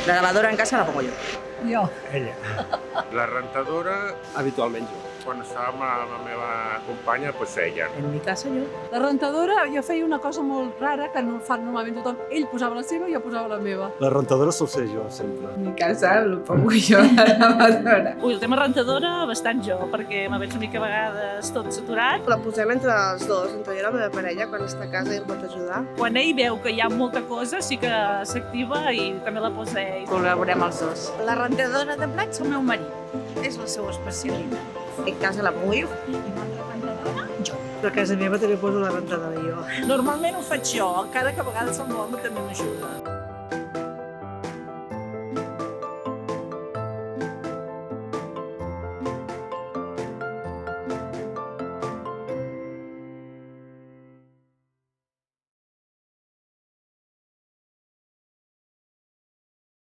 La lavadora en casa la pongo yo. Jo. Ella. La rentadora, Habitualment jo. quan estava amb la meva companya, doncs ella. En mi casa yo. La rentadora, jo feia una cosa molt rara que no fa normalment tothom. Ell posava la seva i jo posava la meva. La rentadora sol ser jo, sempre. En mi casa lo pongo jo, la lavadora. Ui, el tema rentadora, bastant jo, perquè me veig una mica a vegades tot saturat. La posem entre els dos, entre jo i la meva parella, quan està a casa i em pot ajudar. Quan ell veu que hi ha molta cosa, sí que s'activa i també la posa ell. Col·laborem els dos. La rentadora de plats, el meu marit. És la seva especialitat. En casa la pongo jo. I l'altra rentadora, jo. A casa meva també poso la rentadora jo. Normalment ho faig jo, encara que a vegades el meu home també m'ajuda.